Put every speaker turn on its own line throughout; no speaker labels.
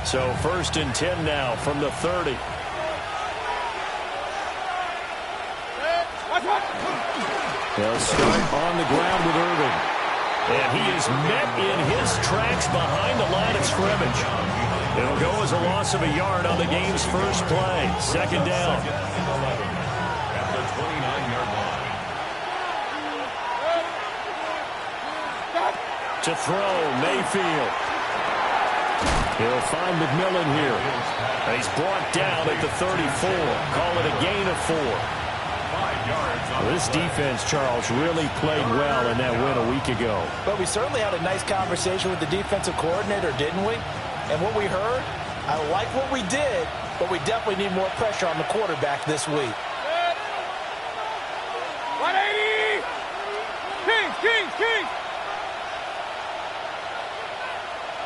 So 1st and 10 now from the 30. They'll start on the ground with Irving. And he is met in his tracks behind the line of scrimmage. It'll go as a loss of a yard on the game's first play. 2nd down.
At the 29-yard line.
To throw, Mayfield. He'll find McMillan here. And he's brought down at the 34. Call it a gain of 4.
5 yards.
This defense, Charles, really played well in that win a week ago.
But we certainly had a nice conversation with the defensive coordinator, didn't we? And what we heard, I like what we did, but we definitely need more pressure on the quarterback this week.
180! Kings!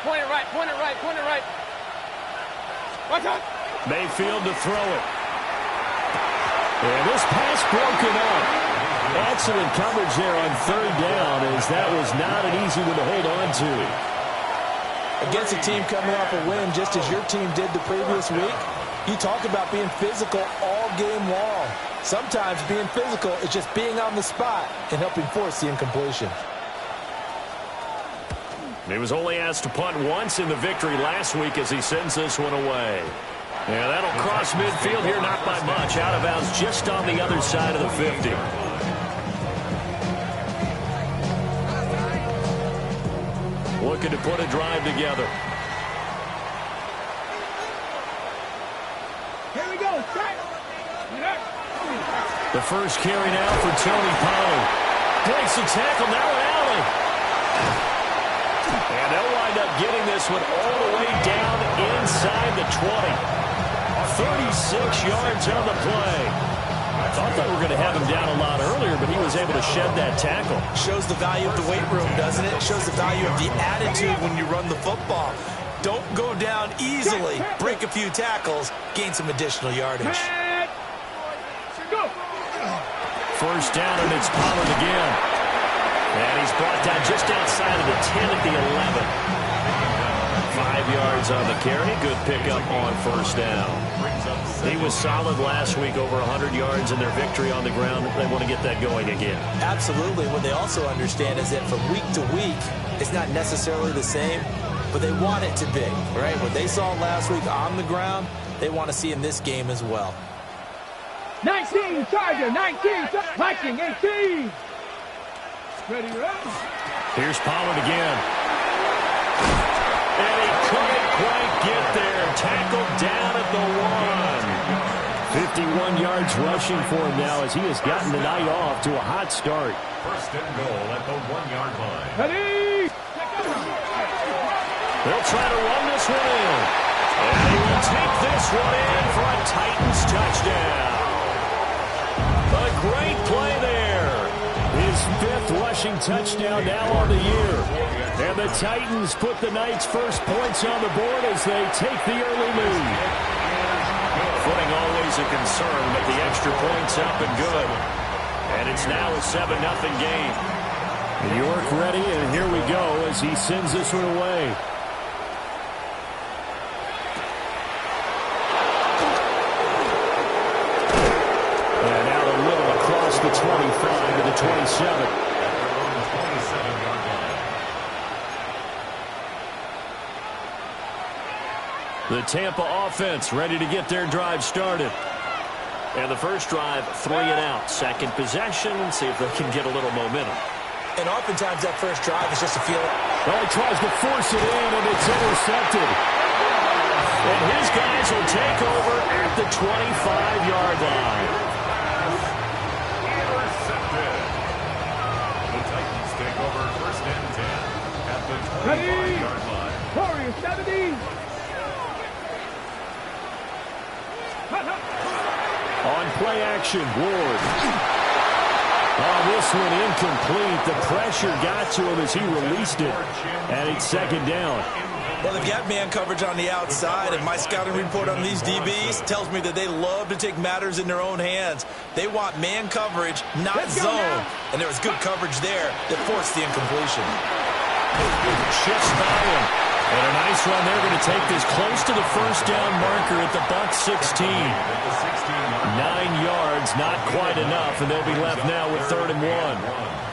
Point it right. Watch out!
Mayfield to throw it. And this pass broken up. Excellent coverage there on 3rd down, as that was not an easy one to hold on to.
Against a team coming off a win, just as your team did the previous week, you talk about being physical all game long. Sometimes being physical is just being on the spot and helping force the incompletion.
He was only asked to punt once in the victory last week as he sends this one away. Yeah, that'll cross midfield here, not by much. Out of bounds just on the other side of the 50. Looking to put a drive together.
Here we go.
The first carry now for Tony Pollard. Breaks the tackle, now an alley. And they'll wind up getting this one all the way down inside the 20. 36 yards on the play. I thought they were going to have him down a lot earlier, but he was able to shed that tackle.
Shows the value of the weight room, doesn't it? Shows the value of the attitude when you run the football. Don't go down easily. Break a few tackles. Gain some additional yardage.
First down, and it's Pollard again. And he's brought down just outside of the 10 at the 11. 5 yards on the carry. Good pickup on first down. He was solid last week, over 100 yards in their victory on the ground. They want to get that going again.
Absolutely. What they also understand is that from week to week, it's not necessarily the same, but they want it to be, right? What they saw last week on the ground, they want to see in this game as well.
19, Charger, 19, Viking, 18. Ready, run.
Here's Pollard again. And he couldn't quite get there. Tackled down at the 1. 51 yards rushing for him now as he has gotten the night off to a hot start.
First and goal at the 1-yard line.
Ready.
They'll try to run this one in. And they will take this one in for a Titans touchdown. A great play there. His 5th rushing touchdown now on the year. And the Titans put the Knights' first points on the board as they take the early lead. Footing always a concern, but the extra points up and good. And it's now a 7-0 game. New York ready, and here we go as he sends this one away. And out a little across the 25 to the 27. The Tampa offense ready to get their drive started. And the first drive, 3 and out. Second possession, see if they can get a little momentum.
And oftentimes that first drive is just a feeling.
Well, he tries to force it in, and it's intercepted. And his guys will take over at the 25-yard line.
Intercepted. The Titans take over first and 10 at the 25-yard line.
Warriors 70.
On play action, Ward. Oh, this one incomplete. The pressure got to him as he released it. And it's 2nd down.
Well, they've got man coverage on the outside, and my scouting report on these DBs tells me that they love to take matters in their own hands. They want man coverage, not zone. And there was good coverage there that forced the incompletion.
Shifts by him. And a nice run. They're going to take this close to the first down marker at the Bucs 16. 9 yards, not quite enough, and they'll be left now with 3rd and 1.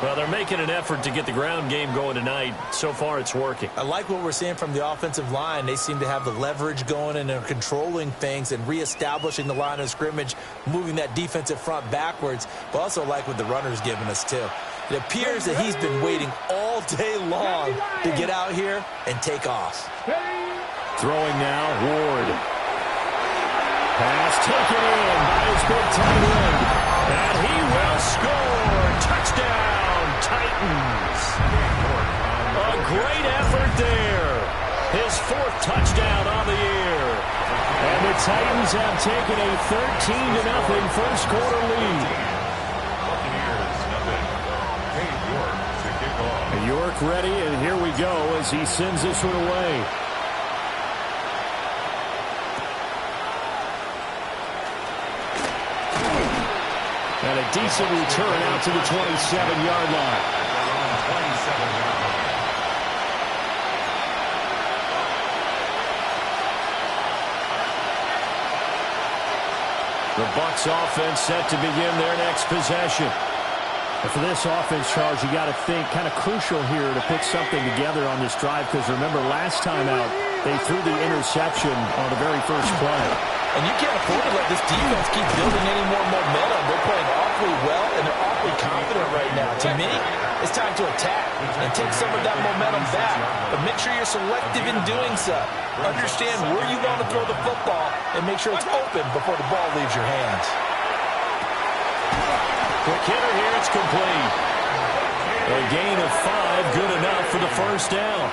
Well, they're making an effort to get the ground game going tonight. So far, it's working.
I like what we're seeing from the offensive line. They seem to have the leverage going, and they're controlling things and reestablishing the line of scrimmage, moving that defensive front backwards. But also like what the runner's giving us, too. It appears that he's been waiting all day long to get out here and take off.
Throwing now, Ward. Pass taken in by his big tight end. And he will score. Touchdown, Titans. A great effort there. His 4th touchdown on the year. And the Titans have taken a 13-0 first quarter lead. York ready, and here we go as he sends this one away. And a decent return out to the 27-yard line. The Bucs offense set to begin their next possession.
And for this offense, Charles, you got to think kind of crucial here to put something together on this drive, because remember last time out they threw the interception on the very first play.
And you can't afford to let this defense keep building any more momentum. They're playing awfully well, and they're awfully confident right now. To me, it's time to attack and take some of that momentum back. But make sure you're selective in doing so. Understand where you want to throw the football and make sure it's open before the ball leaves your hands.
Quick hitter here, it's complete. A gain of 5, good enough for the first down.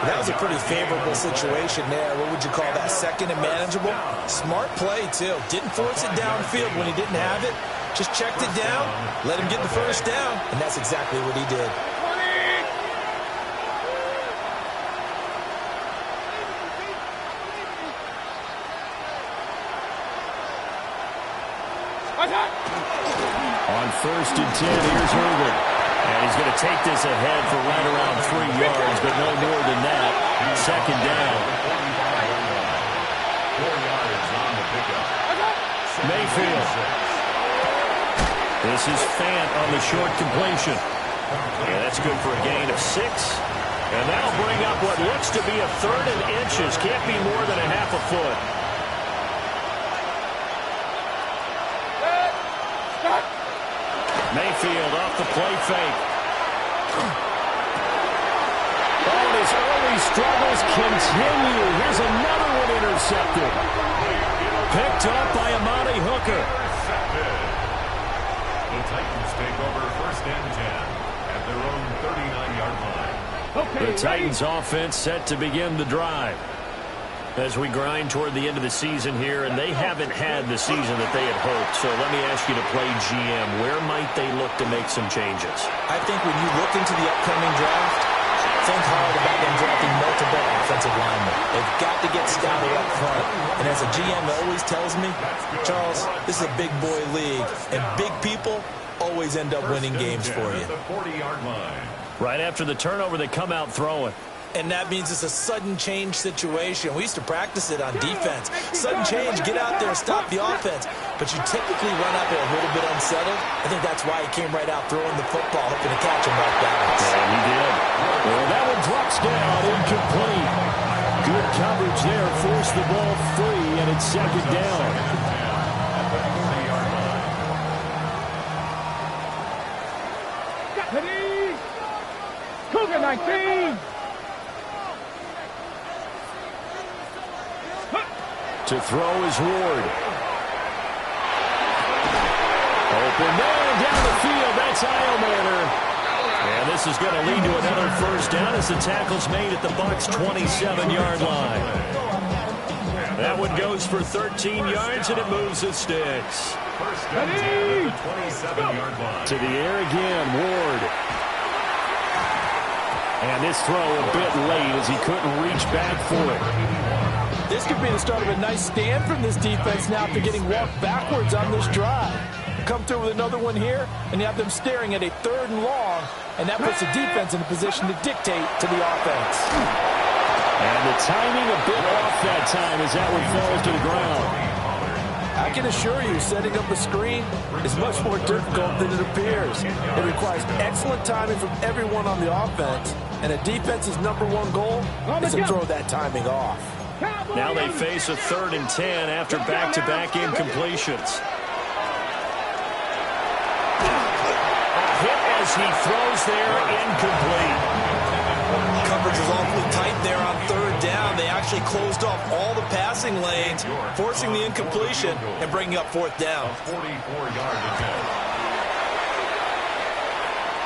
That was a pretty favorable situation there. What would you call that? 2nd and manageable? Smart play, too. Didn't force it downfield when he didn't have it. Just checked it down, let him get the first down, and that's exactly what he did.
On 1st and 10, here's Herbert. And he's going to take this ahead for right around 3 yards, but no more than that. 2nd down. Mayfield. This is Fant on the short completion. Yeah, that's good for a gain of 6. And that'll bring up what looks to be a 3rd and inches. Can't be more than a half a foot. Mayfield off the play fake. Oh, and his early struggles continue. Here's another one intercepted. Picked up by Amani Hooker.
The Titans take over 1st and 10 at their own 39-yard line.
The Titans offense set to begin the drive. As we grind toward the end of the season here, and they haven't had the season that they had hoped. So let me ask you to play GM. Where might they look to make some changes?
I think when you look into the upcoming draft, think hard about them drafting multiple offensive linemen. They've got to get stouter up front. And as a GM always tells me, Charles, this is a big boy league, and big people always end up winning games for you.
The 40-yard line.
Right after the turnover, they come out throwing.
And that means it's a sudden change situation. We used to practice it on defense. Sudden change, get out there, stop the offense. But you typically run out there a little bit unsettled. I think that's why he came right out throwing the football, hoping to catch him off balance.
Yeah, he did. Well, that one drops down, incomplete. Good coverage there, forced the ball free, and it's 2nd down.
Cougar 19.
To throw is Ward. Open man down the field. That's Eilmaner. And this is going to lead to another first down as the tackle's made at the Bucs' 27-yard line. That one goes for 13 yards, and it moves the sticks.
First and 10 at the 27-yard line.
To the air again, Ward. And this throw a bit late as he couldn't reach back for it.
This could be the start of a nice stand from this defense now after getting walked backwards on this drive. Come through with another one here, and you have them staring at a 3rd and long, and that puts the defense in a position to dictate to the offense.
And the timing a bit off that time as that one falls to the ground.
I can assure you, setting up a screen is much more difficult than it appears. It requires excellent timing from everyone on the offense, and a defense's #1 goal is to throw that timing off.
Now they face a 3rd and 10 after back-to-back incompletions. A hit as he throws there, incomplete.
Coverage is awfully tight there on 3rd down. They actually closed off all the passing lanes, forcing the incompletion and bringing up 4th down.
44-yard attempt.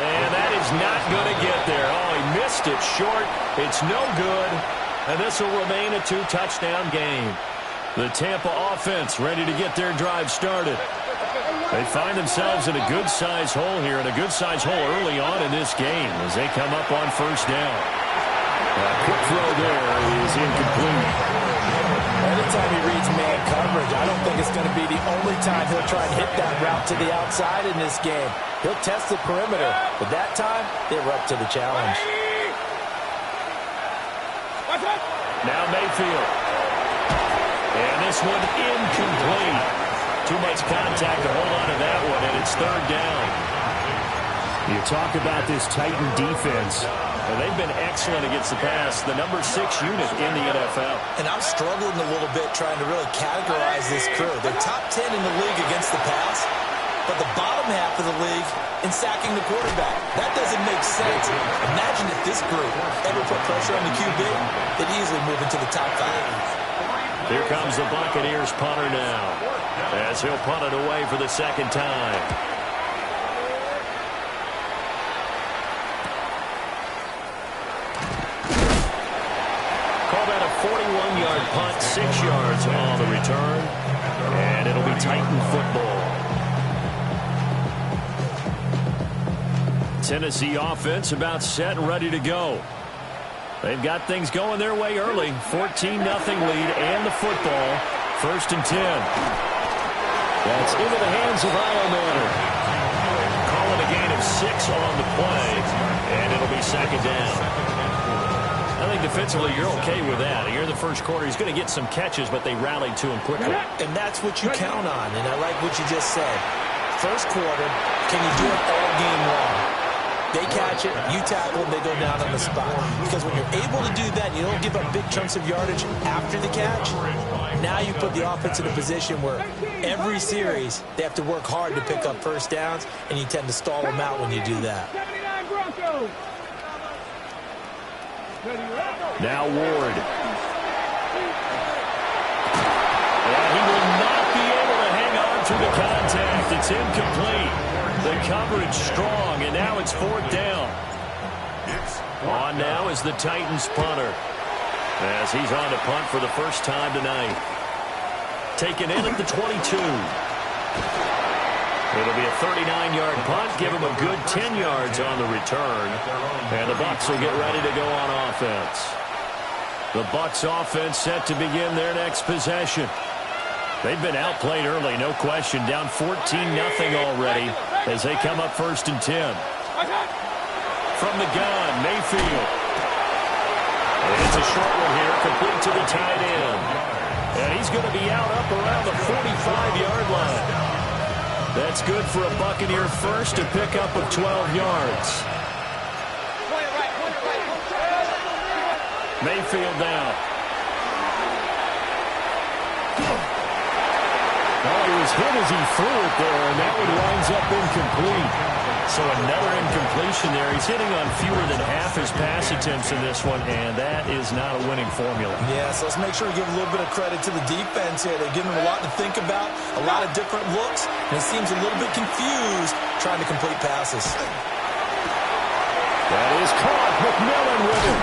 And that is not going to get there. Oh, he missed it short. It's no good. And this will remain a 2-touchdown game. The Tampa offense ready to get their drive started. They find themselves in a good-sized hole here, and a good-sized hole early on in this game as they come up on 1st down. A quick throw there is incomplete.
Anytime he reads man coverage, I don't think it's going to be the only time he'll try and hit that route to the outside in this game. He'll test the perimeter, but that time, they were up to the challenge.
Now Mayfield. And this one incomplete. Too much contact to hold on to that one, and it's 3rd down. You talk about this Titan defense. Well, they've been excellent against the pass, the #6 unit in the NFL.
And I'm struggling a little bit trying to really categorize this crew. They're top 10 in the league against the pass, but the bottom half of the league in sacking the quarterback. That doesn't make sense. Imagine if this group ever put pressure on the QB, they'd easily move into the top 5.
Here comes the Buccaneers punter now, as he'll punt it away for the 2nd time. Call that a 41-yard punt, 6 yards on the return, and it'll be Titan football. Tennessee offense about set and ready to go. They've got things going their way early. 14-0 lead and the football. 1st and 10. That's into the hands of Iomanner. Calling a gain of 6 on the play, and it'll be 2nd down. I think defensively you're okay with that. Here in the 1st quarter, he's going to get some catches, but they rallied to him quickly.
And that's what you count on, and I like what you just said. 1st quarter, can you do it all game long? They catch it, you tackle, and they go down on the spot. Because when you're able to do that, you don't give up big chunks of yardage after the catch. Now you put the offense in a position where every series they have to work hard to pick up 1st downs, and you tend to stall them out when you do that.
Now Ward. And he will not be able to hang on through the contact. It's incomplete. The coverage strong, and now it's 4th down. On now is the Titans punter, as he's on to punt for the first time tonight. Taken in at the 22. It'll be a 39-yard punt, give him a good 10 yards on the return, and the Bucs will get ready to go on offense. The Bucs offense set to begin their next possession. They've been outplayed early, no question, down 14-0 already as they come up 1st and 10. From the gun, Mayfield. And it's a short one here, complete to the tight end. And he's going to be out up around the 45-yard line. That's good for a Buccaneer first, a pickup of 12 yards. Mayfield down. Oh, he was hit as he threw it there, and that one winds up incomplete. So another incompletion there. He's hitting on fewer than half his pass attempts in this one, and that is not a winning formula.
Yeah, so let's make sure we give a little bit of credit to the defense here. They're giving him a lot to think about, a lot of different looks, and he seems a little bit confused trying to complete passes.
That is caught. McMillan with him.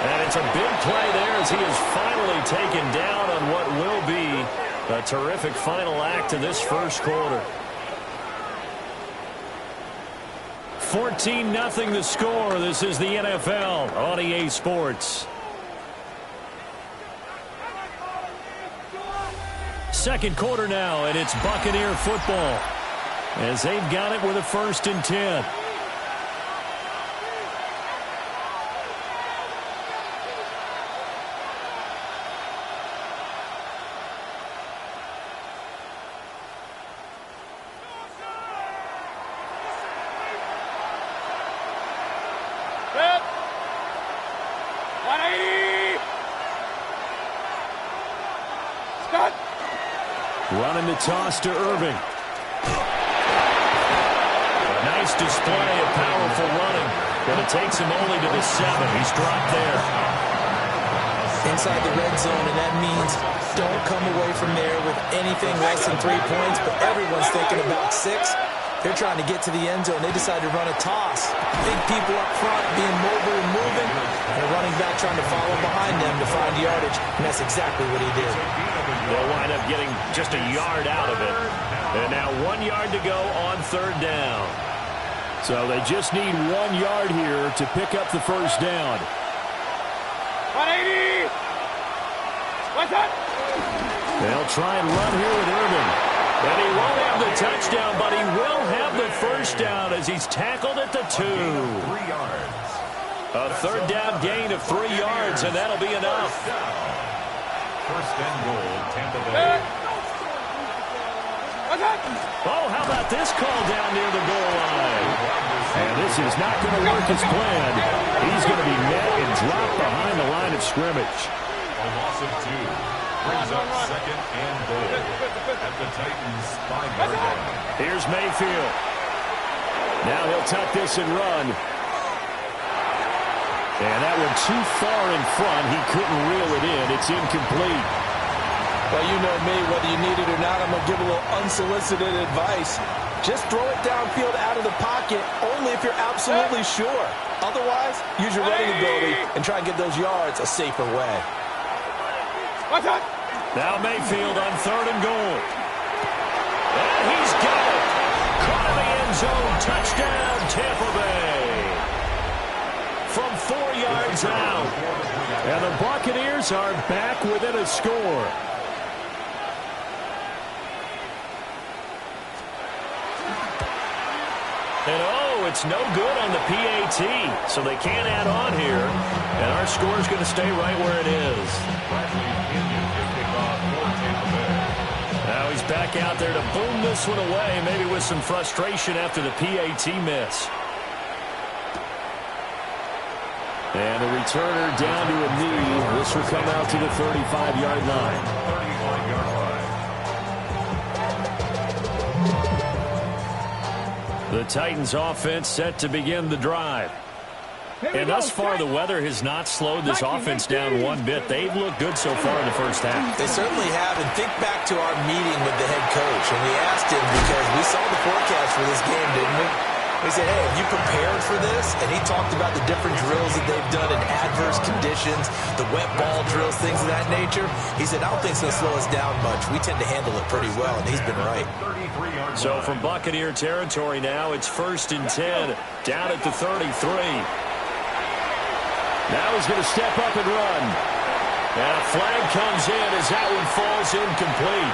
And it's a big play there as he is finally taken down on what will be a terrific final act of this 1st quarter. 14-0 the score. This is the NFL on EA Sports. 2nd quarter now, and it's Buccaneer football as they've got it with a 1st and 10. Running the toss to Irving. Nice display of powerful running, but it takes him only to the 7. He's dropped there.
Inside the red zone, and that means don't come away from there with anything less than 3 points, but everyone's thinking about 6. They're trying to get to the end zone. They decide to run a toss. Big people up front being mobile and moving, and a running back trying to follow behind them to find yardage, and that's exactly what he did.
They'll wind up getting just a yard out of it. And now 1 yard to go on 3rd down. So they just need 1 yard here to pick up the first down.
180! What's up?
They'll try and run here with Irving. And he won't have the touchdown, but he will have the first down as he's tackled at the 2.
3 yards.
A 3rd down gain of 3 yards, and that'll be enough.
First and goal, Tampa Bay.
What's up?
Oh, how about this call down near the goal line? And this is not going to work as planned. He's going to be met and dropped behind the line of scrimmage.
A loss of 2. Brings up 2nd and goal at the Titans' 5-yard line.
Here's Mayfield. Now he'll tuck this and run. And that one too far in front. He couldn't reel it in. It's incomplete.
Well, you know me, whether you need it or not, I'm going to give a little unsolicited advice. Just throw it downfield out of the pocket only if you're absolutely sure. Otherwise, use your running ability and try and get those yards a safer way.
What's up?
Now Mayfield on 3rd and goal. And he's got it. Caught in the end zone. Touchdown, Tampa Bay. From 4 yards out. And the Buccaneers are back within a score. And oh, it's no good on the PAT. So they can't add on here. And our score is going to stay right where it is. Now he's back out there to boom this one away, maybe with some frustration after the PAT miss. And the returner down to a knee. This will come out to the 35-yard line.
35-yard line.
The Titans offense set to begin the drive. And thus far, the weather has not slowed this offense down one bit. They've looked good so far in the first half.
They certainly have. And think back to our meeting with the head coach. And we asked him, because we saw the forecast for this game, didn't we? We said, hey, have you prepared for this? And he talked about the different drills that they've done in adverse conditions, the wet ball drills, things of that nature. He said, I don't think it's going to slow us down much. We tend to handle it pretty well, and he's been right.
So from Buccaneer territory now, it's 1st and 10, down at the 33. Now he's going to step up and run. And a flag comes in as that one falls incomplete.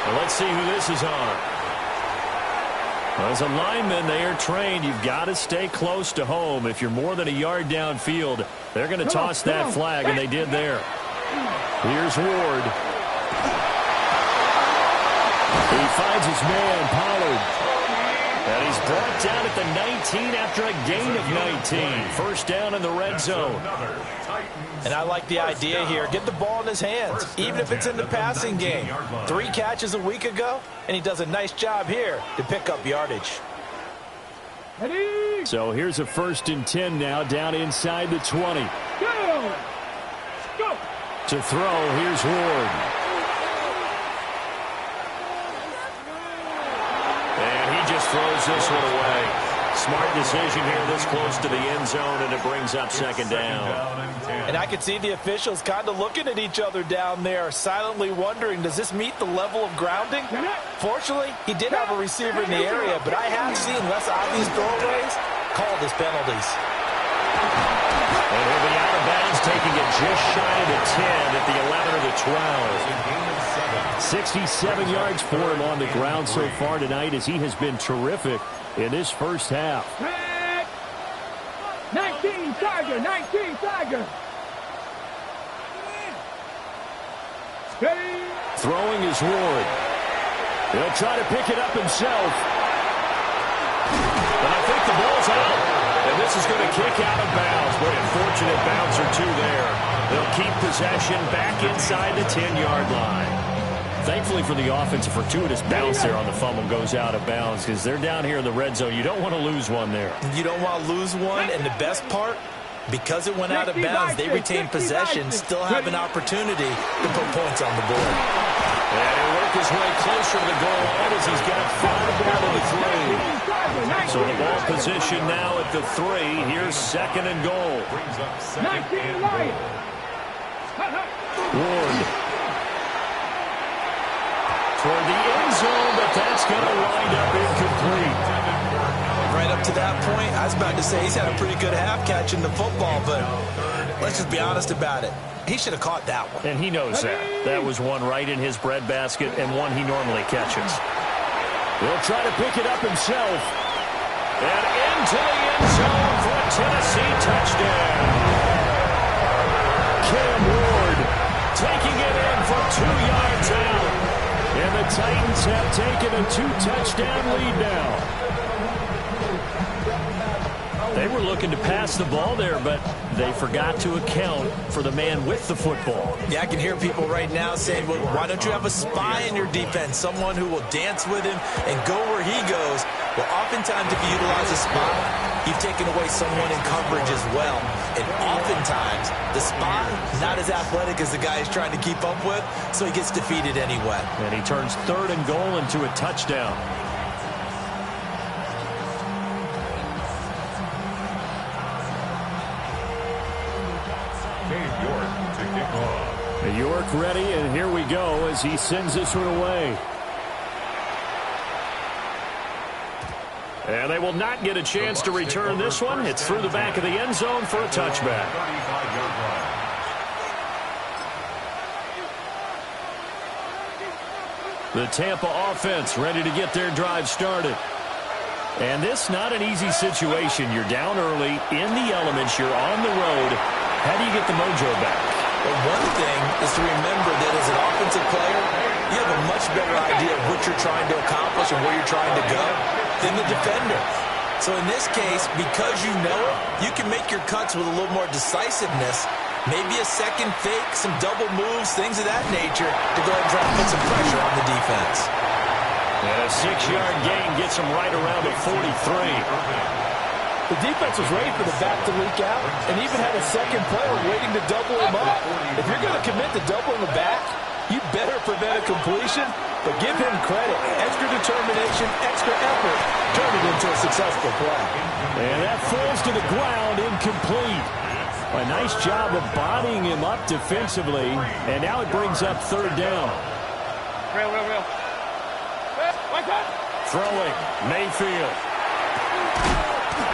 Well, let's see who this is on. As a lineman, they are trained. You've got to stay close to home. If you're more than a yard downfield, they're going to toss that flag, and they did there. Here's Ward. He finds his man, Pollard. And he's brought down at the 19 after a gain of 19. First down in the red zone.
And I like the idea here. Get the ball in his hands, even if it's in the passing game. 3 catches a week ago, and he does a nice job here to pick up yardage.
Ready?
So here's a 1st and 10 now, down inside the 20.
Go! Go!
To throw, here's Ward. And he just throws this one away. Smart decision here this close to the end zone, and it brings up 2nd down.
And I could see the officials kind of looking at each other down there, silently wondering, does this meet the level of grounding? Fortunately, he did have a receiver in the area, but I have seen less obvious throwaways called as penalties.
And he'll be out of bounds, taking it just shy of the 10 at the 11 or the 12. 67 yards for him on the ground so far tonight, as he has been terrific in this first half.
19 Tiger, 19 Tiger. Steady.
Throwing is Ward. He'll try to pick it up himself. But I think the ball's out. And this is going to kick out of bounds. Boy, a fortunate bounce or two there. They'll keep possession back inside the 10-yard line. Thankfully for the offense, a fortuitous bounce there on the fumble goes out of bounds because they're down here in the red zone. You don't want to lose one there.
You don't want to lose one, and the best part, because it went out of bounds, they retain possession, still have an opportunity to put points on the board.
And he'll work his way closer to the goal line as he's got 5 down to the 3. So the ball position now at the 3. Here's second and goal.
Brings up second and goal.
Ward toward the end zone, but that's going to wind up incomplete.
Right up to that point, I was about to say he's had a pretty good half catching the football, but let's just be honest about it. He should have caught that one.
And he knows that. That was one right in his breadbasket and one he normally catches. He'll try to pick it up himself. And into the end zone for a Tennessee touchdown. Cam Ward taking it in for 2 yards out. And the Titans have taken a 2-touchdown lead now. They were looking to pass the ball there, but they forgot to account for the man with the football.
Yeah, I can hear people right now saying, well, why don't you have a spy in your defense, someone who will dance with him and go where he goes? Well, oftentimes if you utilize a spy, you've taken away someone in coverage as well. And oftentimes, the spy, not as athletic as the guy he's trying to keep up with, so he gets defeated anyway.
And he turns 3rd and goal into a touchdown. York ready, and here we go as he sends this one away. And they will not get a chance to return this one. It's through the back of the end zone for a touchback. The Tampa offense ready to get their drive started. And this not an easy situation. You're down early, in the elements, you're on the road. How do you get the mojo back?
Well, one thing is to remember that as an offensive player, you have a much better idea of what you're trying to accomplish and where you're trying to go than the defender. So in this case, because you know it, you can make your cuts with a little more decisiveness, maybe a second fake, some double moves, things of that nature to go ahead and try to put some pressure on the defense.
And a 6-yard gain gets him right around the 43.
The defense was ready for the back to leak out and even had a second player waiting to double him up. If you're going to commit to doubling the back, you better prevent a completion, but give him credit. Extra determination, extra effort, turn it into a successful play.
And that falls to the ground, incomplete. A nice job of bodying him up defensively, and now it brings up 3rd down.
Real.
Throwing, Mayfield.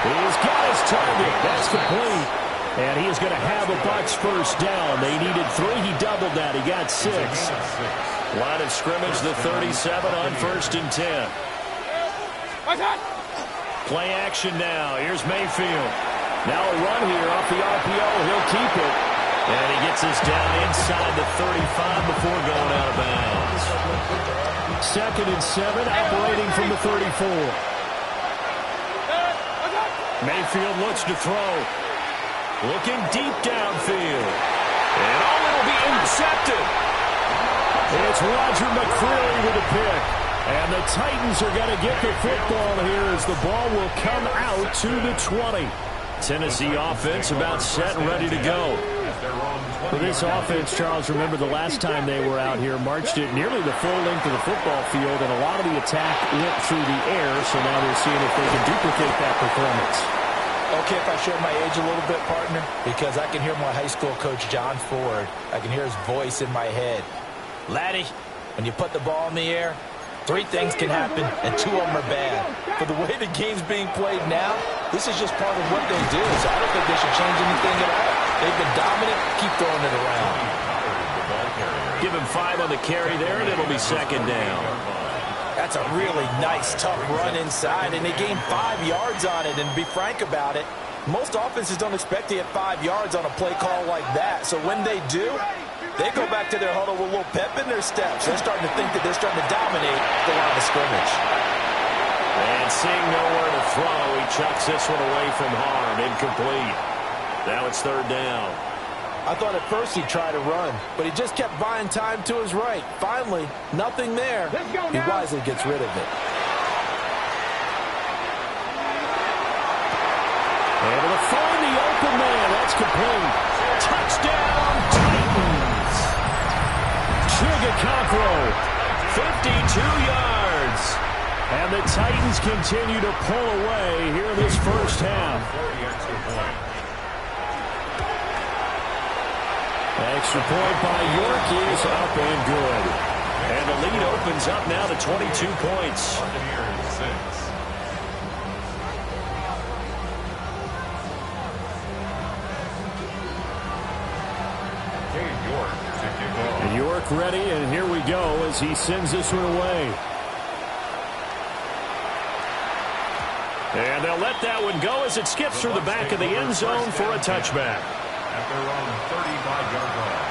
He's got his target. That's complete. And he is going to have a Bucs first down. They needed 3. He doubled that. He got 6. Line of scrimmage, the 37 on 1st and 10. Play action now. Here's Mayfield. Now a run here off the RPO. He'll keep it. And he gets us down inside the 35 before going out of bounds. 2nd and 7, operating from the 34. Mayfield looks to throw. Looking deep downfield. And it'll be intercepted. It's Roger McCreary with a pick. And the Titans are going to get the football here as the ball will come out to the 20. Tennessee offense about set and ready to go. For this offense, Charles, remember the last time they were out here, marched it nearly the full length of the football field, and a lot of the attack went through the air, so now they're seeing if they can duplicate that performance.
Okay, if I show my age a little bit, partner, because I can hear my high school coach, John Ford. I can hear his voice in my head. Laddie, when you put the ball in the air, 3 things can happen, and 2 of them are bad. For the way the game's being played now, this is just part of what they do, so I don't think they should change anything at all. They've been dominant. Keep throwing it around.
Give him 5 on the carry there, and it'll be 2nd down.
That's a really nice, tough run inside, and they gained 5 yards on it. And to be frank about it, most offenses don't expect to get 5 yards on a play call like that. So when they do, they go back to their huddle with a little pep in their steps. They're starting to think that they're starting to dominate the line of scrimmage.
And seeing nowhere to throw, he chucks this one away from harm. Incomplete. Now it's 3rd down.
I thought at first he'd try to run, but he just kept buying time to his right. Finally, nothing there. He wisely gets rid of it.
Able to find the open man. That's complete. Touchdown, Titans. Chigakakro, 52 yards. And the Titans continue to pull away here in this first half. Extra point by York is up and good. And the lead opens up now to 22 points. And York ready, and here we go as he sends this one away. And they'll let that one go as it skips through the back of the end zone for a touchback.
At their own 35-yard line.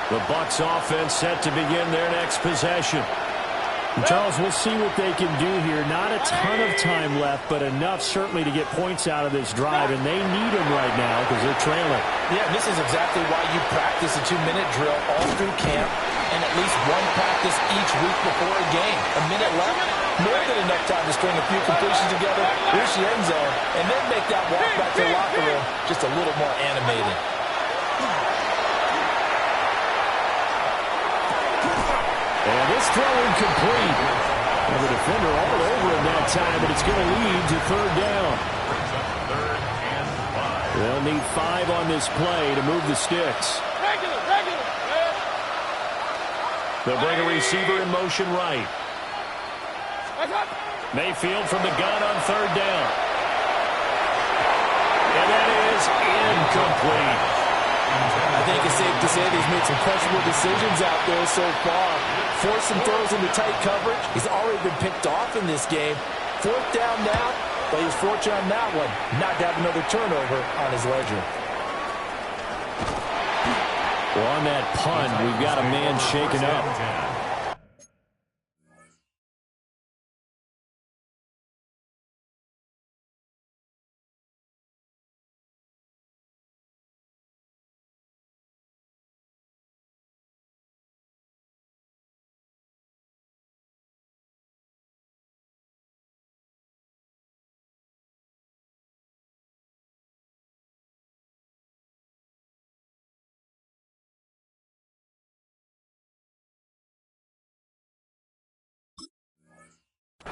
The Bucs offense set to begin their next possession.
Charles, we'll see what they can do here. Not a ton of time left, but enough certainly to get points out of this drive, and they need them right now because they're trailing.
Yeah, this is exactly why you practice a 2-minute drill all through camp and at least one practice each week before a game. A minute left, more than enough time to string a few completions together, reach the end zone, and then make that walk back to the locker room just a little more animated.
And this throw incomplete. And the defender all over him that time, but it's going to lead to third down. They'll need 5 on this play to move the sticks. They'll bring a receiver in motion right. Mayfield from the gun on third down. And that is incomplete.
I think it's safe to say that he's made some questionable decisions out there so far. Forced some throws into tight coverage. He's already been picked off in this game. Fourth down now, but he was fortunate on that one not to have another turnover on his ledger.
Well, on that punt, we've got a man shaken up.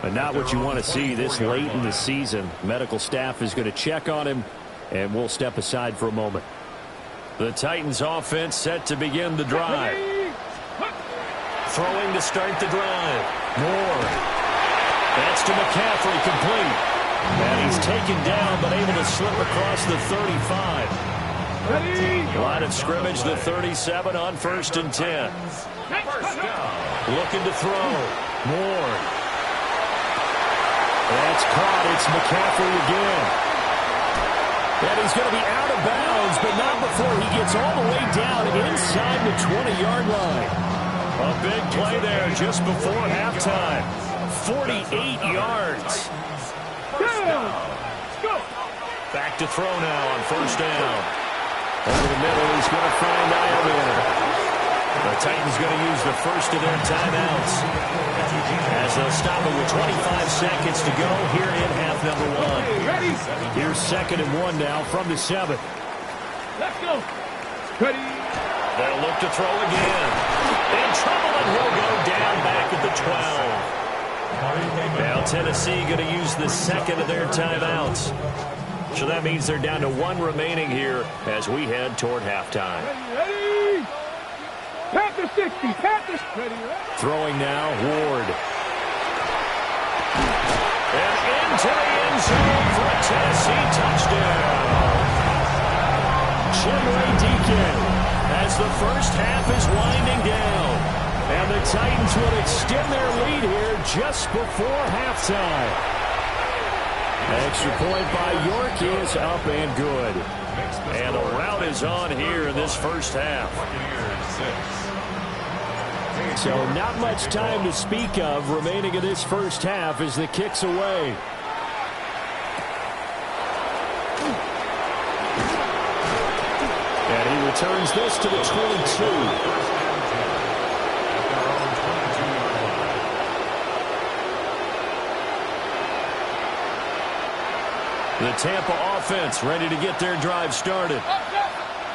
But not what you want to see this late in the season. Medical staff is going to check on him, and we'll step aside for a moment. The Titans offense set to begin the drive. Throwing to start the drive. Moore. That's to McCaffrey, complete. And he's taken down, but able to slip across the 35. Line of scrimmage, the 37 on 1st and 10. Looking to throw. Moore. That's caught. It's McCaffrey again. And he's going to be out of bounds, but not before he gets all the way down inside the 20-yard line. A big play there just before halftime. 48 yards. Back to throw now on 1st down. Over the middle, he's going to find Ironman. The Titans going to use the first of their timeouts as they'll stop it with 25 seconds to go here in half number 1. Here's 2nd and 1 now from the 7.
Let's go. Ready.
They'll look to throw again. In trouble, and he'll go down back at the 12. Now Tennessee going to use the 2nd of their timeouts. So that means they're down to 1 remaining here as we head toward halftime.
Ready. Panther 60. Panther. Ready.
Throwing now, Ward. And into the end zone for a Tennessee touchdown. Chinley Deacon as the first half is winding down. And the Titans will extend their lead here just before halftime. Extra point by York is up and good. And the rout is on here in this first half. So not much time to speak of remaining in this first half as the kick's away.
And he returns this to the 22.
The Tampa offense ready to get their drive started.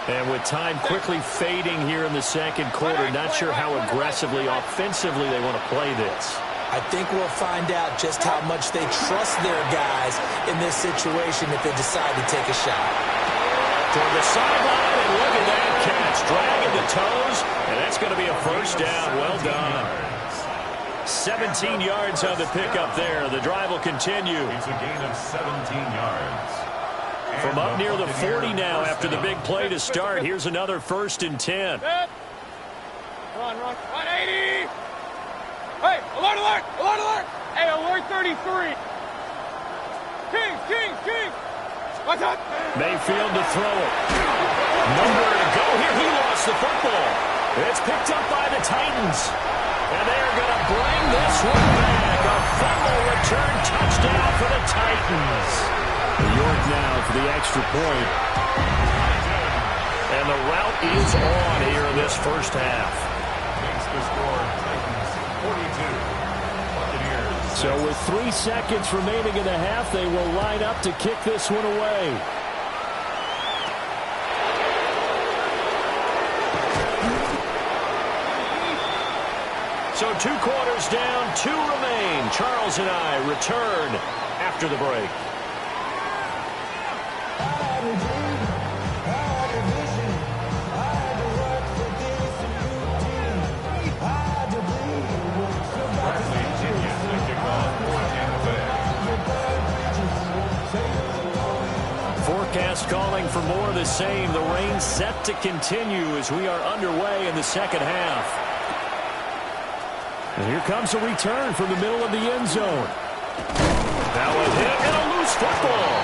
And with time quickly fading here in the second quarter, not sure how aggressively, offensively they want to play this.
I think we'll find out just how much they trust their guys in this situation if they decide to take a shot.
Toward the sideline, and look at that catch. Dragging the toes, and that's going to be a first down. Well done. 17 yards on the pickup there. The drive will continue.
It's a gain of 17 yards.
From up near the 40 now after the big play to start. Here's another 1st and 10.
Run. 180. Hey, alert. Hey, alert 33. King. What's up?
Mayfield to throw it. Nowhere to go here. He lost the football. It's picked up by the Titans. And they're going to bring this one back. A fumble return touchdown for the Titans.
New York now for the extra point.
And the route is on here in this first half.
Makes the score Titans 42. Buccaneers.
So with 3 seconds remaining in the half, they will line up to kick this one away.
So 2 quarters down, 2 remain. Charles and I return after the break. Forecast calling for more of the same. The rain set to continue as we are underway in the second half.
And here comes a return from the middle of the end zone.
Now a hit and a loose football.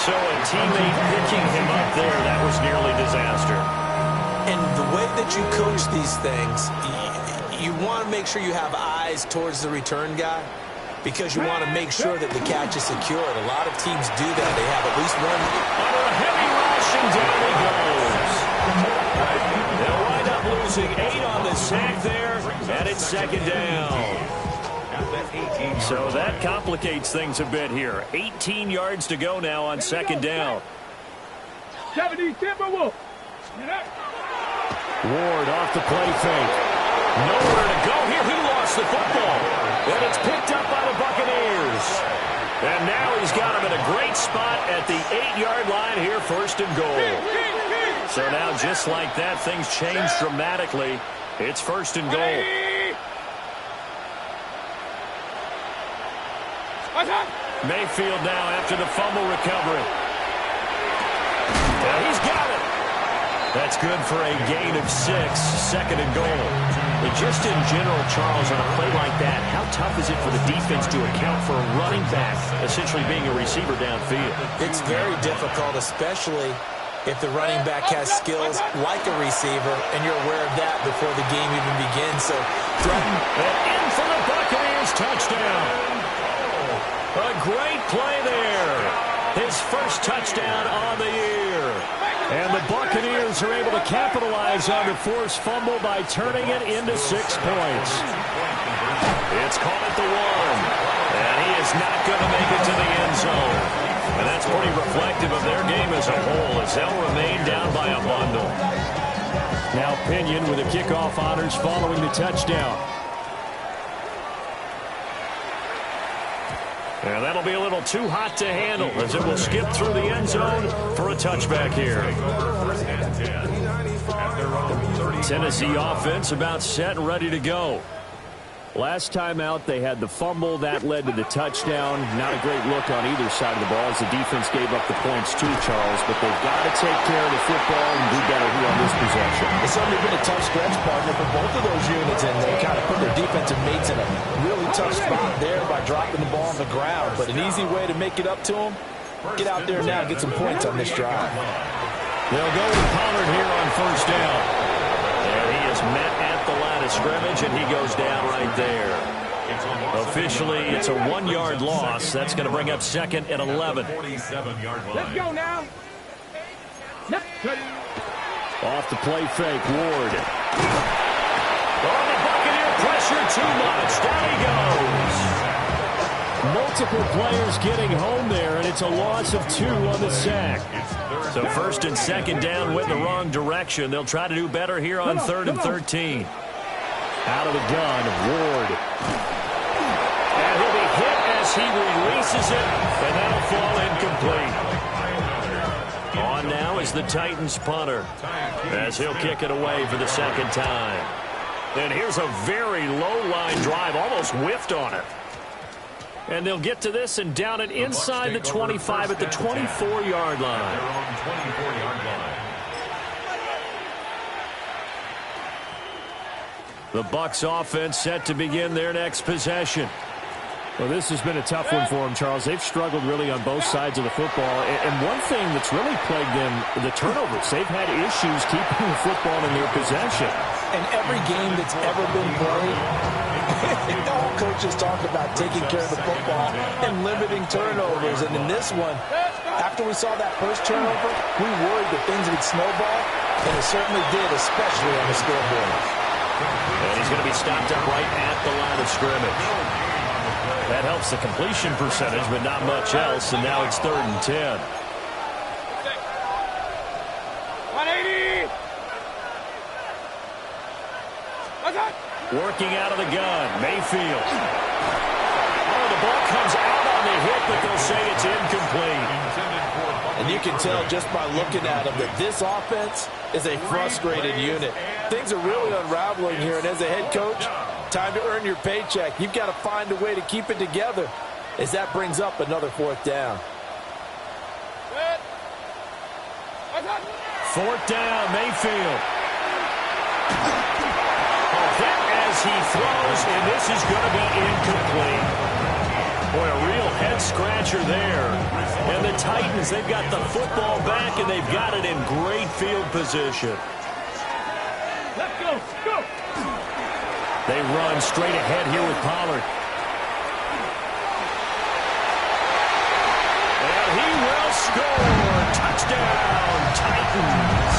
So a teammate picking him up there, that was nearly disaster.
And the way that you coach these things, you want to make sure you have eyes towards the return guy because you want to make sure that the catch is secured. A lot of teams do that. They have at least one.
Under a heavy rush, and down he goes. They'll wind up losing 8 on the sack there, and it's 2nd down. So that complicates things a bit here. 18 yards to go now on 2nd down.
70 Timberwolves.
Ward off the play fake. Nowhere to go here. He lost the football. And it's picked up by the Buccaneers. And now he's got him in a great spot at the 8-yard line here, 1st and goal. So now just like that, things change dramatically. It's 1st and goal. Mayfield now after the fumble recovery. And he's got it. That's good for a gain of 6, 2nd and goal. But just in general, Charles, on a play like that, how tough is it for the defense to account for a running back essentially being a receiver downfield?
It's very difficult, especially if the running back has skills like a receiver, and you're aware of that before the game even begins. So, threaten.
And in for the Buccaneers, touchdown. A great play there. His first touchdown on the year.
And the Buccaneers are able to capitalize on the forced fumble by turning it into 6 points.
It's caught at the 1. And he is not going to make it to the end zone. And that's pretty reflective of their game as a whole as they'll remain down by a bundle.
Now Pinion with the kickoff honors following the touchdown.
And that'll be a little too hot to handle as it will skip through the end zone for a touchback here. Tennessee offense about set and ready to go.
Last time out, they had the fumble. That led to the touchdown. Not a great look on either side of the ball as the defense gave up the points too, Charles. But they've got to take care of the football and do better here on this possession.
It's certainly been a tough stretch, partner, for both of those units, and they kind of put their defensive mates in a really tough spot there by dropping the ball on the ground. But an easy way to make it up to them, get out there now and get some points on this drive.
They'll go with Pollard here on 1st down. And he is met at the line of scrimmage, and he goes down right there. Officially, it's a 1-yard loss. That's going to bring up 2nd and 11.
47-yard line.
Let's go now.
Off the play fake, Ward. Oh, the Buccaneer pressure too much. Down he goes. Multiple players getting home there, and it's a loss of 2 on the sack. So first and second down went in the wrong direction. They'll try to do better here on 3rd and 13. Out of the gun, Ward. And he'll be hit as he releases it, and that'll fall incomplete. On now is the Titans punter, as he'll kick it away for the second time. And here's a very low-line drive, almost whiffed on it. And they'll get to this and down it inside the 25 at the 24-yard line. The Bucs offense set to begin their next possession.
Well, this has been a tough one for them, Charles. They've struggled really on both sides of the football. And one thing that's really plagued them, the turnovers. They've had issues keeping the football in their possession.
In every game that's ever been played, all coaches talk about taking care of the football and limiting turnovers. And in this one, after we saw that first turnover, we worried that things would snowball, and it certainly did, especially on the scoreboard.
And he's going to be stopped up right at the line of scrimmage. That helps the completion percentage, but not much else, and now it's 3rd and 10.
180!
Working out of the gun, Mayfield. Oh, the ball comes out on the hit, but they'll say it's incomplete.
And you can tell just by looking at them that this offense is a frustrated unit. Things are really unraveling here, and as a head coach, time to earn your paycheck. You've got to find a way to keep it together as that brings up another 4th down.
4th down, Mayfield. Hit as he throws, and this is going to be incomplete. Boy, a real head-scratcher there. And the Titans, they've got the football back, and they've got it in great field position.
Let's go, go!
They run straight ahead here with Pollard. And he will score. Touchdown, Titans.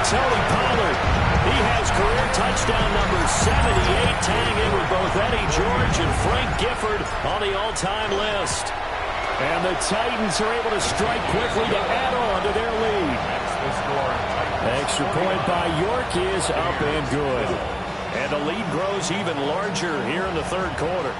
Tony Pollard, he has career touchdown number 78, tying in with both Eddie George and Frank Gifford on the all-time list. And the Titans are able to strike quickly to add on to their lead. Extra point by York is up and good. And the lead grows even larger here in the 3rd quarter.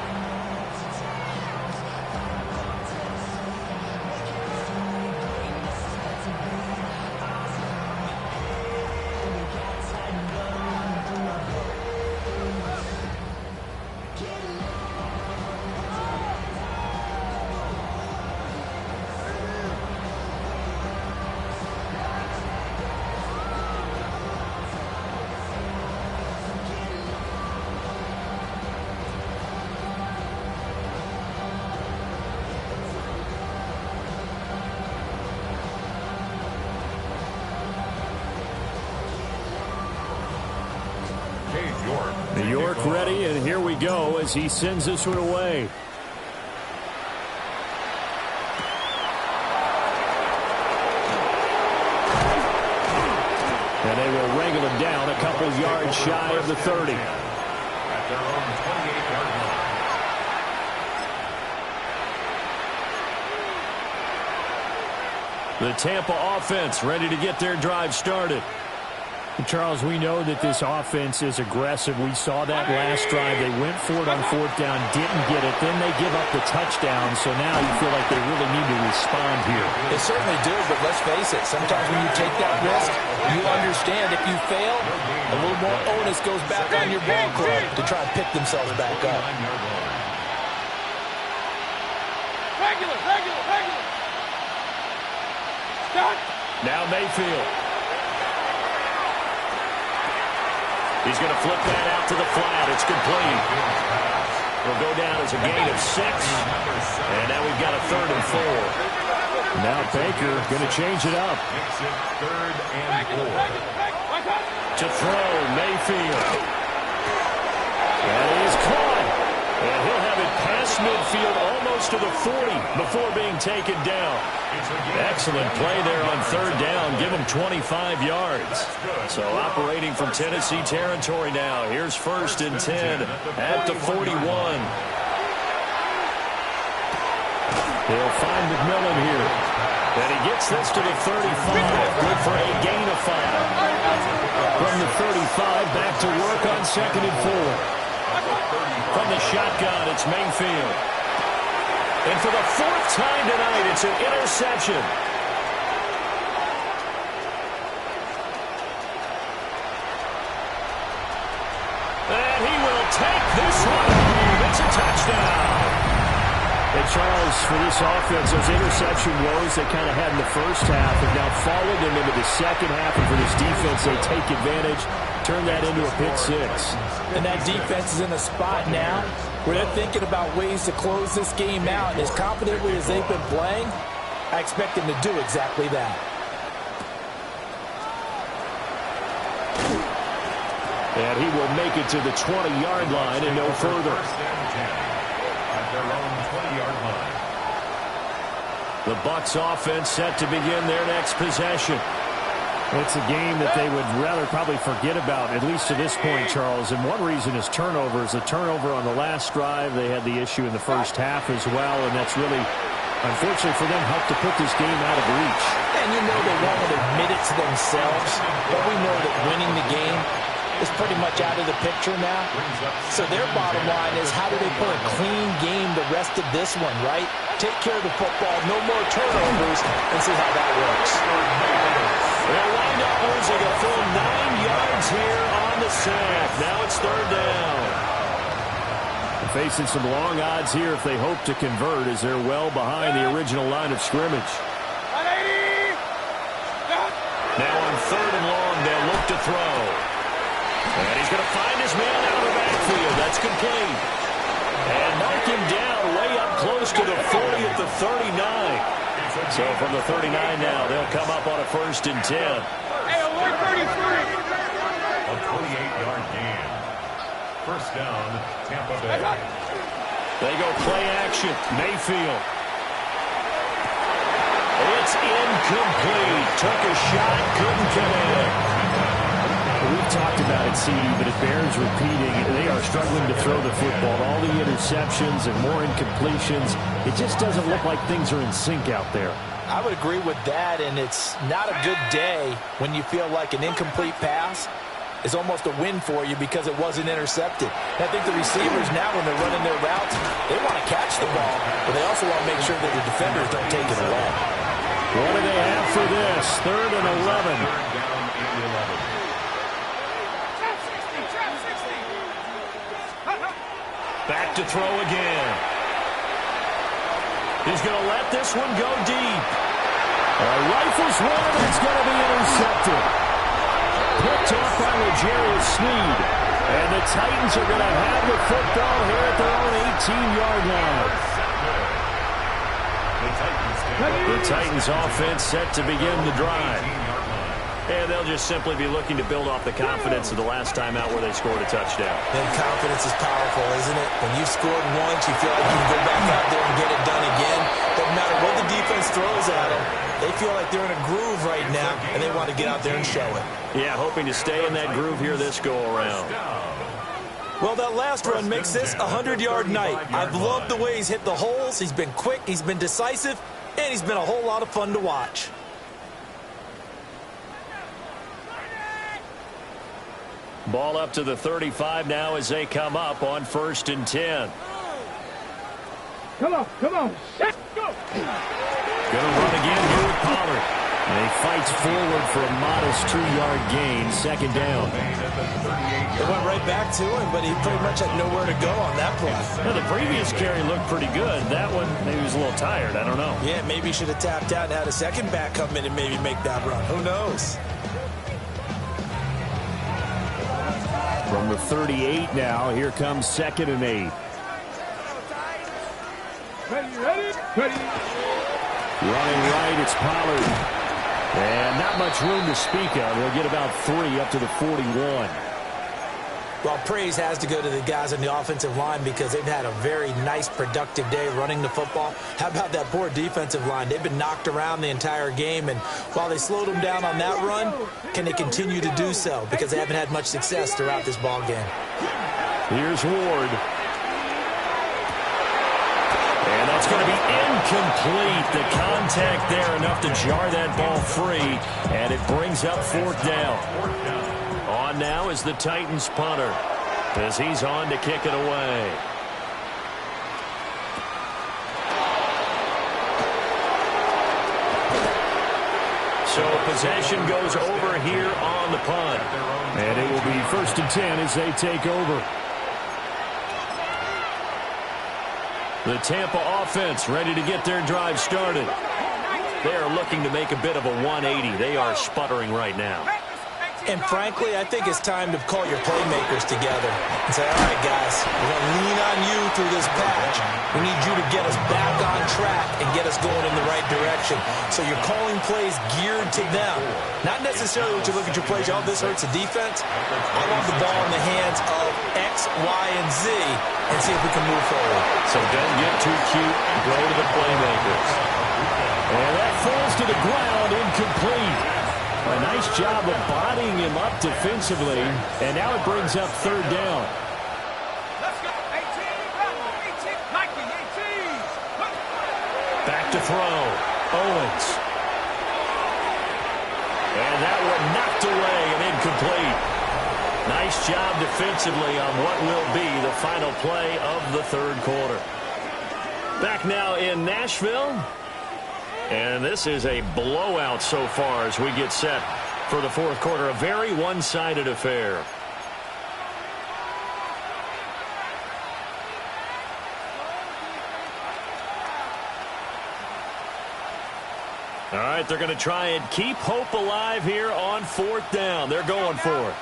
York ready, and here we go as he sends this one away. And they will wrangle him down a couple yards shy of the 30.
At their own 28-yard line.
The Tampa offense ready to get their drive started.
Charles, we know that this offense is aggressive. We saw that last drive. They went for it on 4th down, didn't get it. Then they give up the touchdown. So now you feel like they really need to respond here.
They certainly do, but let's face it. Sometimes when you take that risk, you understand if you fail, a little more onus goes back on your ball club to try and pick themselves back up.
Regular! Stop!
Now Mayfield. He's going to flip that out to the flat. It's complete. Will go down as a gain of 6. And now we've got a 3rd and 4.
Now Baker going to change it up.
Makes it 3rd and 4.
To throw, Mayfield. And he is caught. And he'll have it past midfield, almost to the 40 before being taken down. Excellent play there on third down. Give him 25 yards. So operating from Tennessee territory now. Here's 1st and 10 at the 41. He'll find McMillan here. And he gets this to the 35. Good for a gain of 5. From the 35, back to work on 2nd and 4. From the shotgun, it's Mayfield. And for the 4th time tonight, it's an interception. And he will take this one home. It's a touchdown. And Charles, for this offense, those interception woes they kind of had in the first half have now followed them into the second half. And for this defense, they take advantage, turn that into a pick 6.
And that defense is in a spot now where they're thinking about ways to close this game out. And as confidently as they've been playing, I expect them to do exactly that.
And he will make it to the 20-yard line and no further.
Their own 20-yard line.
The Bucs offense set to begin their next possession.
It's a game that they would rather probably forget about, at least to this point, Charles. And one reason is turnovers. The turnover on the last drive, they had the issue in the first half as well, and that's really, unfortunately for them, helped to put this game out of reach.
And you know they won't admit it to themselves, but we know that winning the game is pretty much out of the picture now. So their bottom line is, how do they play a clean game the rest of this one, right? Take care of the football, no more turnovers, and see how that works.
They'll wind up losing a full 9 yards here on the sack. Now it's 3rd down.
Facing some long odds here if they hope to convert, as they're well behind the original line of scrimmage.
Now on 3rd and long, they'll look to throw. And he's going to find his man out of the backfield. That's complete. And mark him down way up close to the 40 at the 39. So from the 39 now, they'll come up on a 1st and 10.
Hey, avoid 33.
A 28-yard gain. 1st down, Tampa Bay.
They go play action. Mayfield. It's incomplete. Took a shot, couldn't connect.
We've talked about it, CD, but it bears repeating. They are struggling to throw the football. All the interceptions and more incompletions. It just doesn't look like things are in sync out there.
I would agree with that, and it's not a good day when you feel like an incomplete pass is almost a win for you because it wasn't intercepted. And I think the receivers now, when they're running their routes, they want to catch the ball, but they also want to make sure that the defenders don't take it away.
What do they have for this? 3rd and 11.
Back to throw again. He's going to let this one go deep.
Rifles one, and it's going to be intercepted.
Picked off by L'Jarius Sneed. And the Titans are going to have the football here at their own 18-yard line. The Titans offense set to begin the drive. And they'll just simply be looking to build off the confidence of the last time out where they scored a touchdown.
And confidence is powerful, isn't it? When you scored once, you feel like you can go back out there and get it done again. Doesn't matter what the defense throws at them. They feel like they're in a groove right now, and they want to get out there and show it.
Yeah, hoping to stay in that groove here this go-around.
Well, that last run makes this a 100-yard night. I've loved the way he's hit the holes. He's been quick, he's been decisive, and he's been a whole lot of fun to watch.
Ball up to the 35 now as they come up on 1st and 10.
Come on. Set, go.
Going to run again here with Pollard. And he fights forward for a modest 2-yard gain, 2nd down.
It went right back to him, but he pretty much had nowhere to go on that play.
Well, the previous carry looked pretty good. That one, maybe he was a little tired. I don't know.
Yeah, maybe he should have tapped out and had a second back come in and maybe make that run. Who knows?
From the 38 now, here comes 2nd and 8.
Ready.
Running right, it's Pollard. And not much room to speak of. They'll get about 3 up to the 41.
Well, praise has to go to the guys on the offensive line because they've had a very nice, productive day running the football. How about that poor defensive line? They've been knocked around the entire game, and while they slowed them down on that run, can they continue to do so? Because they haven't had much success throughout this ball game.
Here's Ward. And that's going to be incomplete. The contact there enough to jar that ball free, and it brings up 4th down. On now is the Titans punter as he's on to kick it away. So possession goes over here on the punt.
And it will be 1st and 10 as they take over.
The Tampa offense ready to get their drive started. They are looking to make a bit of a 180. They are sputtering right now.
And frankly, I think it's time to call your playmakers together and say, all right, guys, we're going to lean on you through this patch. We need you to get us back on track and get us going in the right direction. So you're calling plays geared to them. Not necessarily what you look at your plays, oh, this hurts the defense. I want the ball in the hands of X, Y, and Z and see if we can move forward.
So don't get too cute. Go to the playmakers.
And that falls to the ground, incomplete. A nice job of bodying him up defensively, and now it brings up 3rd down.
Let's go. 18, 19, 18.
Back to throw. Owens. And that one knocked away and incomplete. Nice job defensively on what will be the final play of the 3rd quarter. Back now in Nashville. And this is a blowout so far as we get set for the 4th quarter. A very one-sided affair. All right, they're going to try and keep hope alive here on 4th down. They're going for it.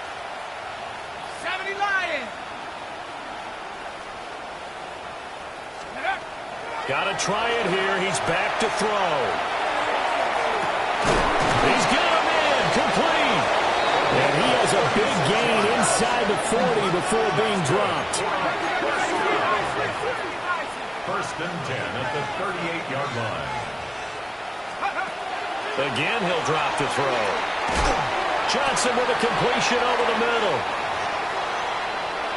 70 Lions.
Got to try it here. He's back to throw. He's got him in. Complete.
And he has a big gain inside the 40 before being dropped.
1st and 10 at the 38-yard line.
Again, he'll drop to throw. Johnson with a completion over the middle.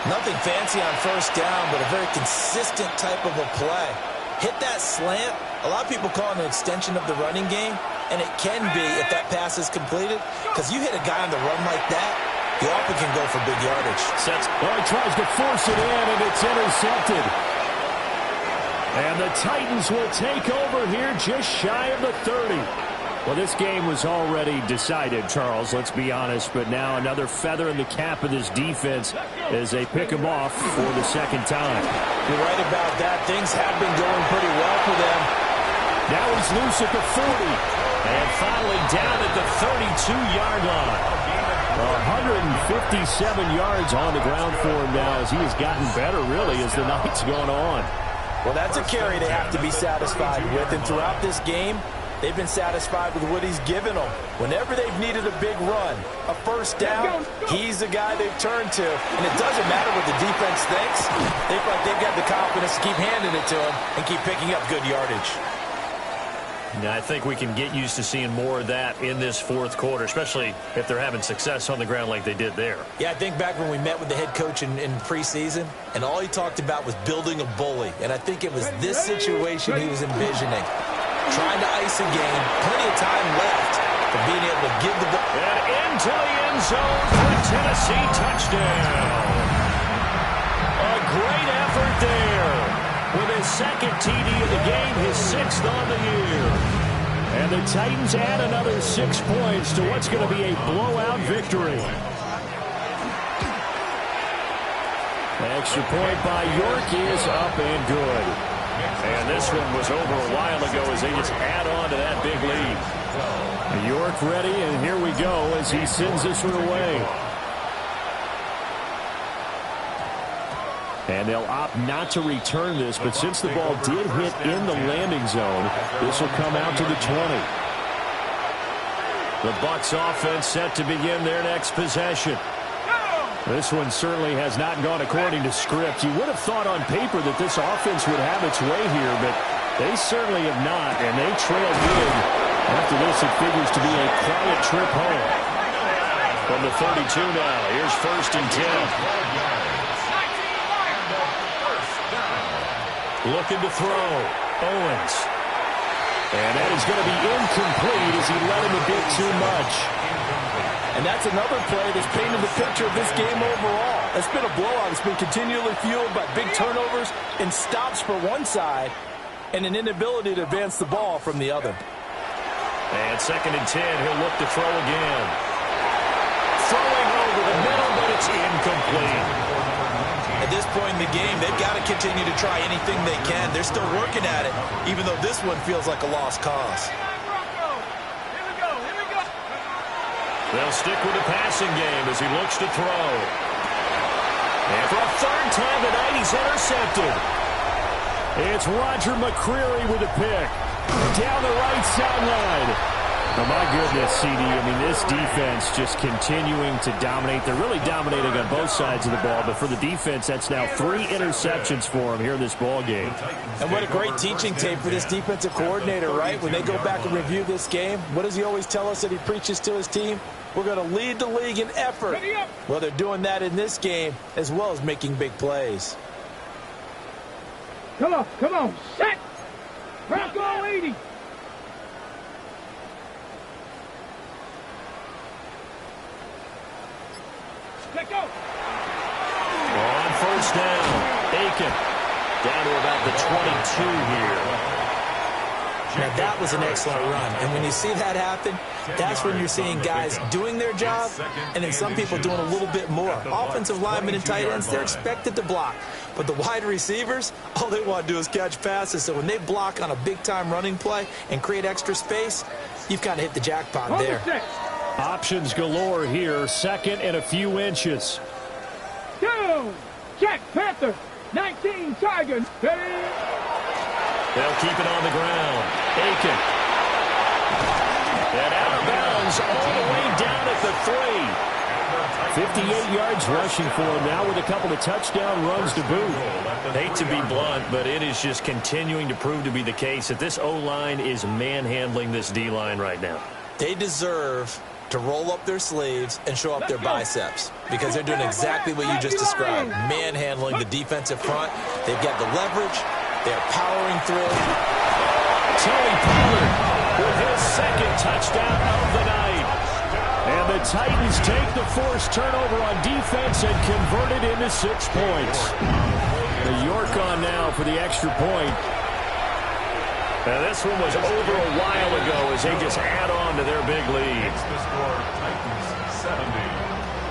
Nothing fancy on 1st down, but a very consistent type of a play. Hit that slant. A lot of people call it an extension of the running game, and it can be if that pass is completed, because you hit a guy on the run like that, you often can go for big yardage.
He tries to force it in, and it's intercepted. And the Titans will take over here just shy of the 30.
Well, this game was already decided, Charles, let's be honest, but now another feather in the cap of this defense as they pick him off for the 2nd time.
You're right about that. Things have been going pretty well for them.
Now he's loose at the 40.
And finally down at the 32-yard line.
157 yards on the ground for him now as he has gotten better, really, as the night's going on.
Well, that's a carry they have to be satisfied with, and throughout this game, they've been satisfied with what he's given them. Whenever they've needed a big run, a 1st down, he's the guy they've turned to. And it doesn't matter what the defense thinks. They feel like they've got the confidence to keep handing it to him and keep picking up good yardage.
Now, I think we can get used to seeing more of that in this 4th quarter, especially if they're having success on the ground like they did there.
Yeah, I think back when we met with the head coach in preseason, and all he talked about was building a bully. And I think it was this situation he was envisioning. Trying to ice a game, plenty of time left for being able to give the ball.
And into the end zone for a Tennessee touchdown. A great effort there. With his 2nd TD of the game, his 6th on the year.
And the Titans add another 6 points to what's going to be a blowout victory. The extra point by York is up and good.
And this one was over a while ago as they just add on to that big lead.
York ready, and here we go as he sends this one away. And they'll opt not to return this, but since the ball did hit in the landing zone, this will come out to the 20.
The Bucs offense set to begin their next possession. This one certainly has not gone according to script. You would have thought on paper that this offense would have its way here, but they certainly have not, and they trail big. After this, it figures to be a quiet trip home. From the 32 now, here's 1st and 10. Looking to throw. Owens. And that is going to be incomplete as he let him a bit too much.
And that's another play that's painted the picture of this game overall. It's been a blowout. It's been continually fueled by big turnovers and stops for one side and an inability to advance the ball from the other.
And 2nd and 10, he'll look to throw again. Throwing over the middle, but it's incomplete.
At this point in the game, they've got to continue to try anything they can. They're still working at it, even though this one feels like a lost cause.
They'll stick with the passing game as he looks to throw. And for a 3rd time tonight, he's intercepted. It's Roger McCreary with a pick. Down the right sideline. Oh, my goodness, CD. I mean, this defense just continuing to dominate. They're really dominating on both sides of the ball, but for the defense, that's now 3 interceptions for them here in this ball game.
And what a great teaching tape for this defensive coordinator, right? When they go back and review this game, what does he always tell us that he preaches to his team? We're going to lead the league in effort. Well, they're doing that in this game as well as making big plays.
Come on, set. Bronco 80. Let go.
On 1st down, Aiken down to about the 22 here.
Now, that was an excellent run. And when you see that happen, that's when you're seeing guys doing their job and then some people doing a little bit more. Offensive linemen and tight ends, they're expected to block. But the wide receivers, all they want to do is catch passes. So when they block on a big-time running play and create extra space, you've kind of hit the jackpot there.
Options galore here. 2nd and a few inches.
Down. Check. Panther. 19. Tiger. Ready.
They'll keep it on the ground. Aiken. And out of bounds all the way down at the 3. 58 yards rushing for him now with a couple of touchdown runs to boot. Hate to be blunt, but it is just continuing to prove to be the case that this O-line is manhandling this D-line right now.
They deserve to roll up their sleeves and show up their biceps because they're doing exactly what you just described, manhandling the defensive front. They've got the leverage. They're powering through.
Tony Pollard with his 2nd touchdown of the night. And the Titans take the forced turnover on defense and convert it into 6 points. The York on now for the extra point. Now this one was over a while ago as they just add on to their big lead.
It's the score, Titans 70,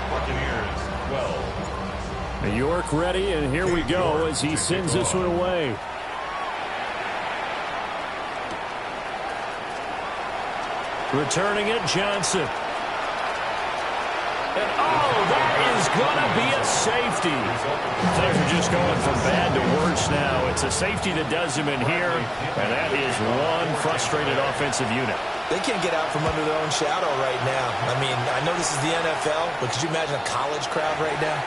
Buccaneers 12.
York ready, and here we go as he sends this one away. Returning it, Johnson. And that is going to be a safety. Things are just going from bad to worse now. It's a safety that does him in here, and that is one frustrated offensive unit.
They can't get out from under their own shadow right now. I mean, I know this is the NFL, but could you imagine a college crowd right now?